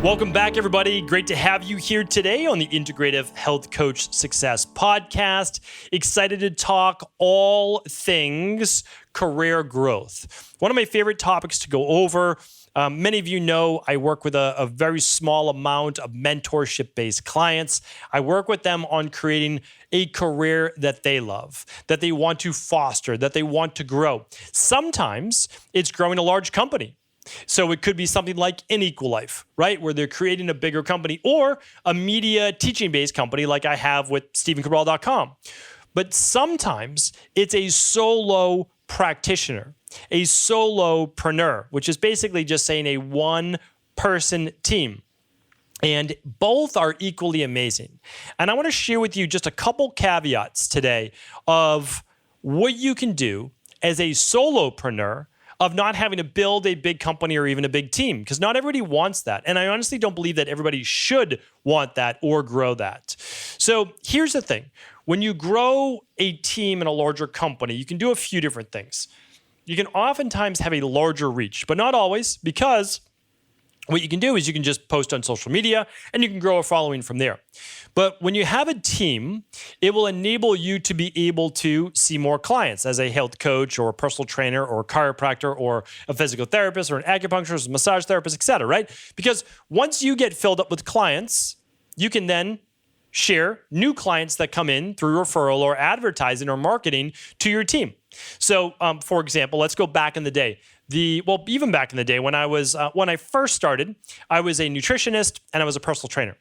Welcome back, everybody. Great to have you here today on the Integrative Health Coach Success Podcast. Excited to talk all things career growth. One of my favorite topics to go over. Many of you know I work with a very small amount of mentorship-based clients. I work with them on creating a career that they love, that they want to foster, that they want to grow. Sometimes it's growing a large company. So it could be something like an Equal Life, right? Where they're creating a bigger company, or a media teaching-based company like I have with StephenCabral.com. But sometimes it's a solo practitioner, a solopreneur, which is basically just saying a one-person team. And both are equally amazing. And I want to share with you just a couple caveats today of what you can do as a solopreneur of not having to build a big company or even a big team, because not everybody wants that. And I honestly don't believe that everybody should want that or grow that. So here's the thing. When you grow a team in a larger company, you can do a few different things. You can oftentimes have a larger reach, but not always, because what you can do is you can just post on social media and you can grow a following from there. But when you have a team, it will enable you to be able to see more clients as a health coach or a personal trainer or a chiropractor or a physical therapist or an acupuncturist, massage therapist, etc., right? Because once you get filled up with clients, you can then share new clients that come in through referral or advertising or marketing to your team. So, for example, let's go back in the day. Even back in the day when I first started, I was a nutritionist and I was a personal trainer.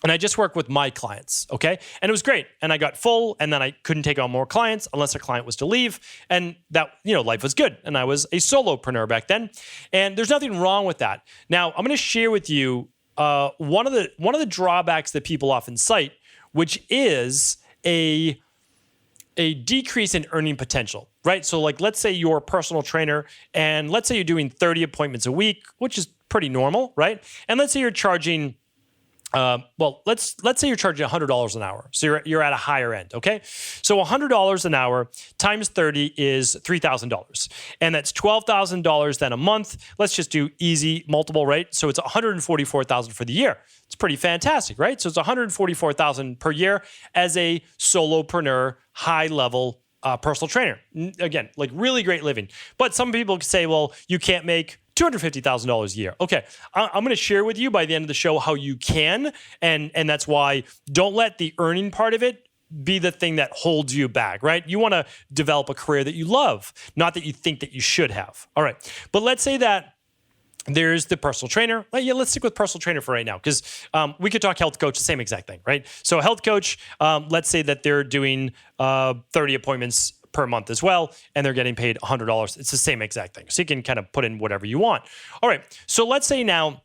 And I just worked with my clients, okay? And it was great. And I got full, and then I couldn't take on more clients unless a client was to leave. And that, life was good. And I was a solopreneur back then. And there's nothing wrong with that. Now, I'm going to share with you one of the drawbacks that people often cite, which is a decrease in earning potential, right? So like, let's say you're a personal trainer and let's say you're doing 30 appointments a week, which is pretty normal, right? And let's say you're charging, let's say you're charging $100 an hour. So you're at a higher end, okay? So $100 an hour times 30 is $3,000. And that's $12,000 then a month. Let's just do easy multiple, right? So it's $144,000 for the year. It's pretty fantastic, right? So it's $144,000 per year as a solopreneur, high-level personal trainer. Again, like really great living. But some people say, well, you can't make $250,000 a year. Okay, I'm going to share with you by the end of the show how you can, and that's why don't let the earning part of it be the thing that holds you back, right? You want to develop a career that you love, not that you think that you should have. All right, but let's say that there's the personal trainer. Let's stick with personal trainer for right now, because we could talk health coach, the same exact thing, right? So a health coach, let's say that they're doing 30 appointments per month as well, and they're getting paid $100. It's the same exact thing. So you can kind of put in whatever you want. All right. So let's say now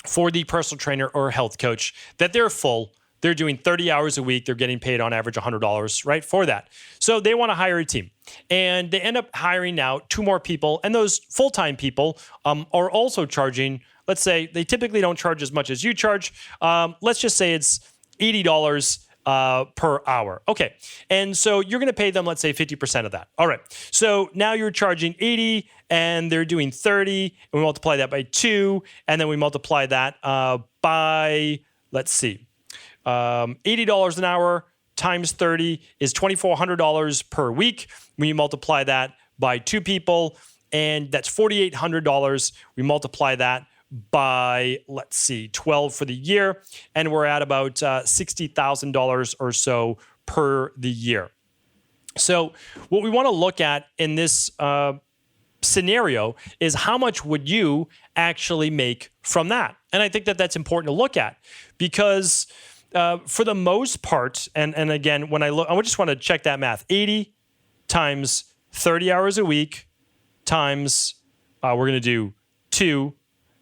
for the personal trainer or health coach that they're full, they're doing 30 hours a week. They're getting paid on average $100, right, for that. So they want to hire a team. And they end up hiring now 2 more people. And those full-time people are also charging, let's say they typically don't charge as much as you charge. Let's just say it's $80 per hour. Okay. And so you're going to pay them, let's say 50% of that. All right. So now you're charging 80 and they're doing 30, and we multiply that by 2. And then we multiply that by, let's see, $80 an hour times 30 is $2,400 per week. When you multiply that by 2 people, and that's $4,800. We multiply that by, let's see, 12 for the year, and we're at about $60,000 or so per the year. So what we want to look at in this scenario is how much would you actually make from that? And I think that that's important to look at, because for the most part, and again, when I look, I just want to check that math, 80 times 30 hours a week times, we're going to do 2,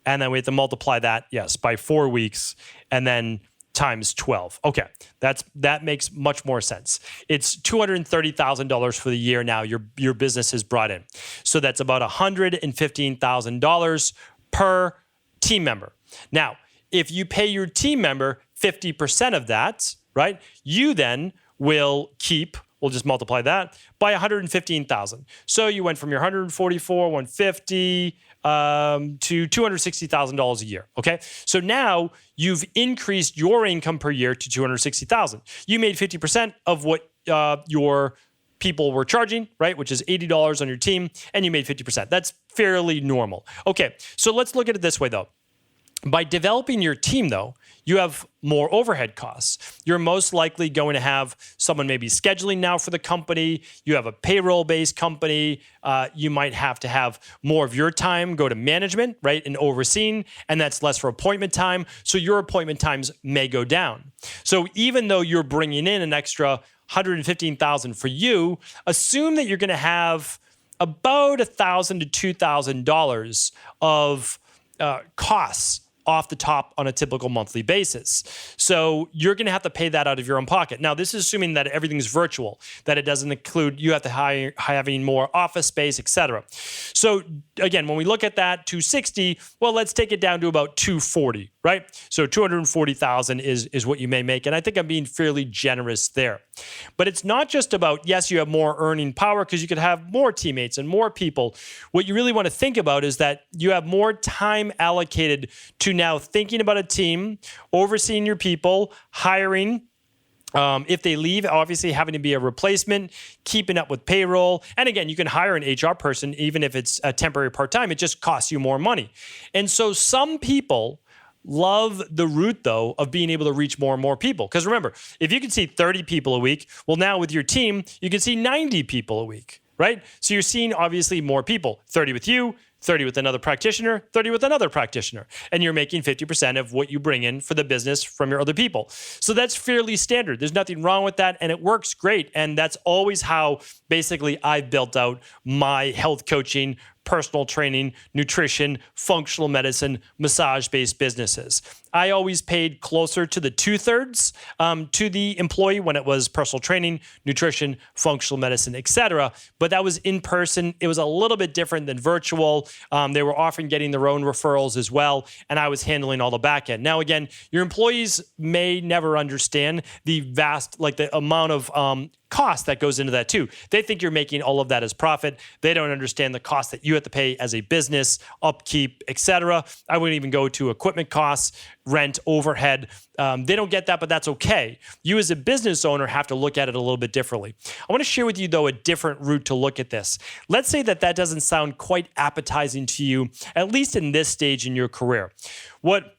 and then we have to multiply that, yes, by 4 weeks, and then times 12. Okay, that makes much more sense. It's $230,000 for the year now your business has brought in. So that's about $115,000 per team member. Now, if you pay your team member 50% of that, right, you then will keep, we'll just multiply that by $115,000. So you went from your 144, 150, to $260,000 a year. Okay. So now you've increased your income per year to $260,000. You made 50% of what your people were charging, right? Which is $80 on your team, and you made 50%. That's fairly normal. Okay. So let's look at it this way though. By developing your team, though, you have more overhead costs. You're most likely going to have someone maybe scheduling now for the company. You have a payroll-based company. You might have to have more of your time go to management, right, and overseeing, and that's less for appointment time. So your appointment times may go down. So even though you're bringing in an extra $115,000 for you, assume that you're going to have about $1,000 to $2,000 of costs off the top on a typical monthly basis. So you're going to have to pay that out of your own pocket. Now, this is assuming that everything's virtual, that it doesn't include you have to having more office space, et cetera. So again, when we look at that 260, well, let's take it down to about 240, right? So 240,000 is what you may make. And I think I'm being fairly generous there. But it's not just about, yes, you have more earning power because you could have more teammates and more people. What you really want to think about is that you have more time allocated to now thinking about a team, overseeing your people, hiring. If they leave, obviously having to be a replacement, keeping up with payroll. And again, you can hire an HR person, even if it's a temporary part-time, it just costs you more money. And so some people love the route, though, of being able to reach more and more people. Because remember, if you can see 30 people a week, well, now with your team, you can see 90 people a week, right? So you're seeing obviously more people, 30 with you, 30 with another practitioner, 30 with another practitioner, and you're making 50% of what you bring in for the business from your other people. So that's fairly standard. There's nothing wrong with that, and it works great. And that's always how basically I've built out my health coaching, personal training, nutrition, functional medicine, massage-based businesses. I always paid closer to the 2/3 to the employee when it was personal training, nutrition, functional medicine, et cetera. But that was in person. It was a little bit different than virtual. They were often getting their own referrals as well, and I was handling all the back end. Now, again, your employees may never understand the vast, like the amount of cost that goes into that too. They think you're making all of that as profit. They don't understand the cost that you have to pay as a business, upkeep, etc. I wouldn't even go to equipment costs, rent, overhead. They don't get that, but that's okay. You as a business owner have to look at it a little bit differently. I want to share with you, though, a different route to look at this. Let's say that doesn't sound quite appetizing to you, at least in this stage in your career. What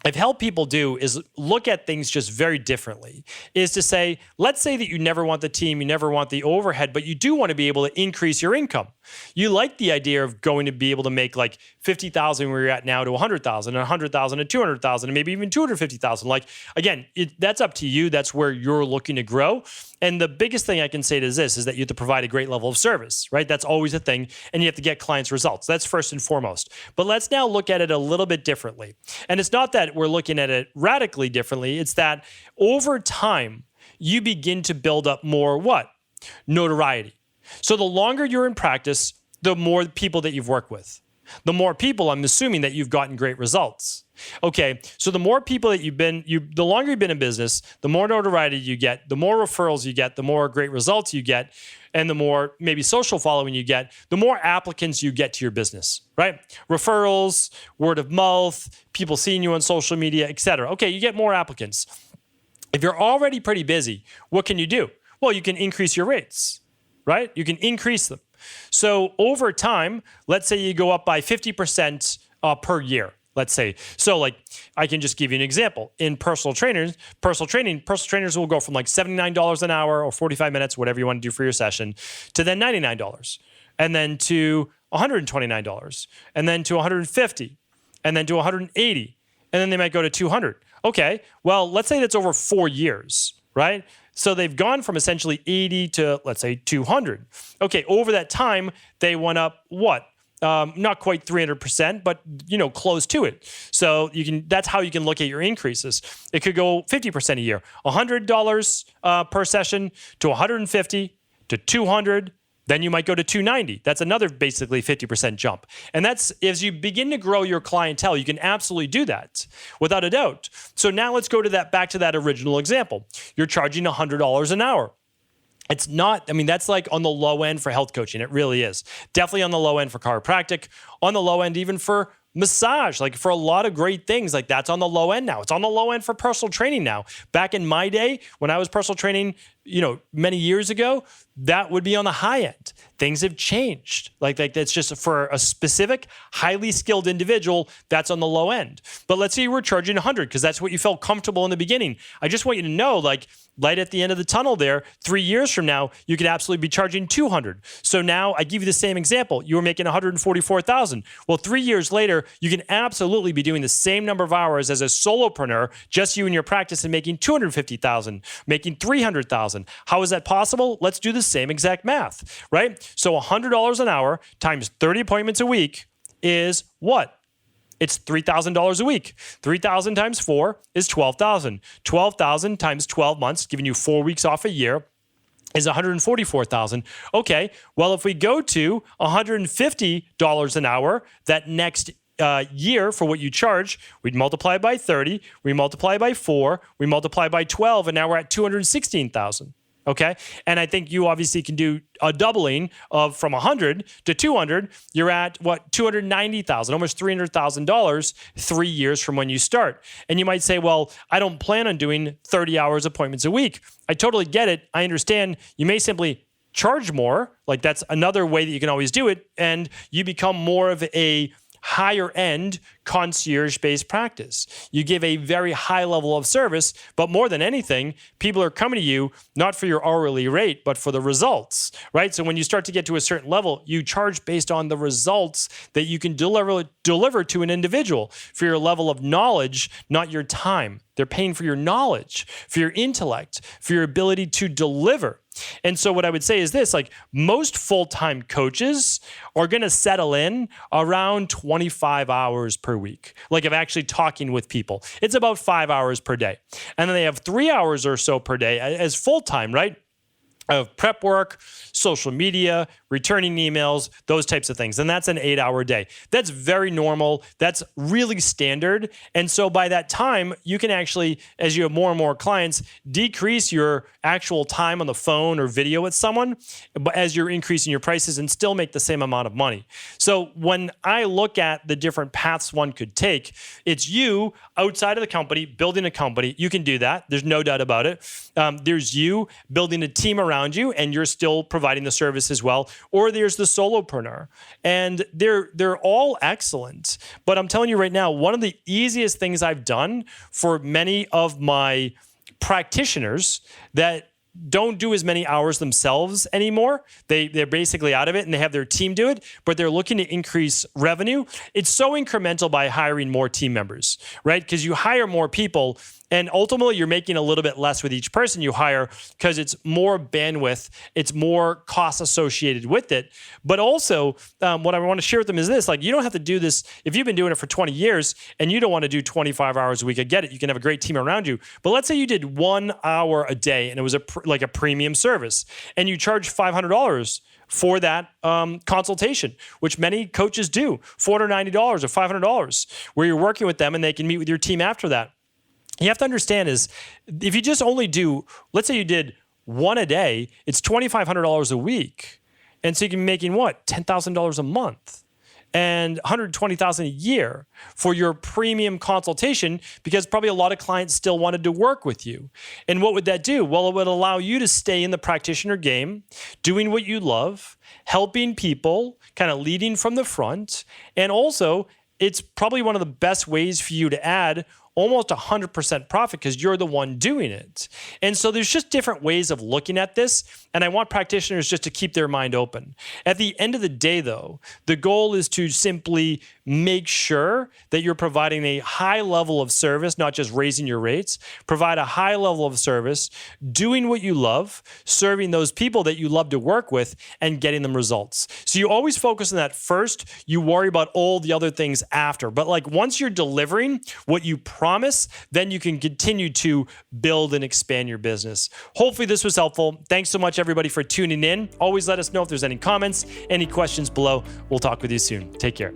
I've helped people do is look at things just very differently, is to say, let's say that you never want the team, you never want the overhead, but you do want to be able to increase your income. You like the idea of going to be able to make like 50,000 where you're at now to 100,000 and 100,000 to 200,000 and maybe even 250,000. Like, again, that's up to you. That's where you're looking to grow. And the biggest thing I can say is this, is that you have to provide a great level of service, right? That's always a thing. And you have to get clients results. That's first and foremost. But let's now look at it a little bit differently. And it's not that we're looking at it radically differently. It's that over time, you begin to build up more what? Notoriety. So the longer you're in practice, the more people that you've worked with. The more people, I'm assuming that you've gotten great results. Okay, so the more people that the longer you've been in business, the more notoriety you get, the more referrals you get, the more great results you get, and the more maybe social following you get, the more applicants you get to your business, right? Referrals, word of mouth, people seeing you on social media, etc. Okay, you get more applicants. If you're already pretty busy, what can you do? Well, you can increase your rates, right? You can increase them. So over time, let's say you go up by 50% per year, let's say. So like, I can just give you an example. In personal training, personal trainers will go from like $79 an hour or 45 minutes, whatever you want to do for your session, to then $99, and then to $129, and then to $150, and then to $180, and then they might go to $200. Okay, well, let's say that's over 4 years, right? So they've gone from essentially 80 to, let's say, 200. Okay, over that time, they went up what? Not quite 300%, but close to it. So that's how you can look at your increases. It could go 50% a year, $100 per session to $150 to $200. Then you might go to $290. That's another basically 50% jump. And that's, as you begin to grow your clientele, you can absolutely do that without a doubt. So now let's go to back to that original example. You're charging $100 an hour. It's not, I mean, that's like on the low end for health coaching. It really is. Definitely on the low end for chiropractic, on the low end even for massage, like for a lot of great things, like that's on the low end now. It's on the low end for personal training now. Back in my day, when I was personal training, many years ago, that would be on the high end. Things have changed. Like that's just for a specific, highly skilled individual, that's on the low end. But let's say you were charging 100 because that's what you felt comfortable in the beginning. I just want you to know, like, light at the end of the tunnel there, 3 years from now, you could absolutely be charging 200. So now I give you the same example. You were making 144,000. Well, 3 years later, you can absolutely be doing the same number of hours as a solopreneur, just you and your practice, and making 250,000, making 300,000. How is that possible? Let's do the same exact math, right? So $100 an hour times 30 appointments a week is what? It's $3,000 a week. 3,000 times 4 is 12,000. 12,000 times 12 months, giving you 4 weeks off a year, is 144,000. Okay, well, if we go to $150 an hour, that next year for what you charge, we'd multiply by 30, we multiply by 4, we multiply by 12, and now we're at 216,000. Okay. And I think you obviously can do a doubling of from 100 to 200. You're at what? 290,000, almost $300,000 3 years from when you start. And you might say, well, I don't plan on doing 30 hours appointments a week. I totally get it. I understand. You may simply charge more. Like that's another way that you can always do it. And you become more of a higher end concierge-based practice. You give a very high level of service, but more than anything, people are coming to you not for your hourly rate, but for the results, right? So when you start to get to a certain level, you charge based on the results that you can deliver to an individual for your level of knowledge, not your time. They're paying for your knowledge, for your intellect, for your ability to deliver. And so what I would say is this, like most full-time coaches are going to settle in around 25 hours per week. Like of actually talking with people, it's about 5 hours per day. And then they have 3 hours or so per day as full-time, right? Of prep work, social media, returning emails, those types of things. And that's an 8-hour day. That's very normal. That's really standard. And so by that time, you can actually, as you have more and more clients, decrease your actual time on the phone or video with someone as you're increasing your prices and still make the same amount of money. So when I look at the different paths one could take, it's you outside of the company, building a company. You can do that. There's no doubt about it. There's you building a team around you and you're still providing the service as well. Or there's the solopreneur. And they're all excellent. But I'm telling you right now, one of the easiest things I've done for many of my practitioners that don't do as many hours themselves anymore. They're basically out of it and they have their team do it, but they're looking to increase revenue. It's so incremental by hiring more team members, right? Because you hire more people and ultimately you're making a little bit less with each person you hire because it's more bandwidth, it's more costs associated with it. But also what I want to share with them is this, like you don't have to do this if you've been doing it for 20 years and you don't want to do 25 hours a week. I get it. You can have a great team around you. But let's say you did 1 hour a day and it was like a premium service and you charge $500 for that consultation, which many coaches do, $490 or $500, where you're working with them and they can meet with your team after that. You have to understand is if you just only do, let's say you did 1 a day, it's $2,500 a week. And so you can be making what? $10,000 a month and $120,000 a year for your premium consultation because probably a lot of clients still wanted to work with you. And what would that do? Well, it would allow you to stay in the practitioner game, doing what you love, helping people, kind of leading from the front. And also, it's probably one of the best ways for you to add almost 100% profit because you're the one doing it. And so there's just different ways of looking at this. And I want practitioners just to keep their mind open. At the end of the day, though, the goal is to simply make sure that you're providing a high level of service, not just raising your rates, provide a high level of service, doing what you love, serving those people that you love to work with and getting them results. So you always focus on that first, you worry about all the other things after. But like once you're delivering what you promise, then you can continue to build and expand your business. Hopefully this was helpful. Thanks so much everybody for tuning in. Always let us know if there's any comments, any questions below. We'll talk with you soon. Take care.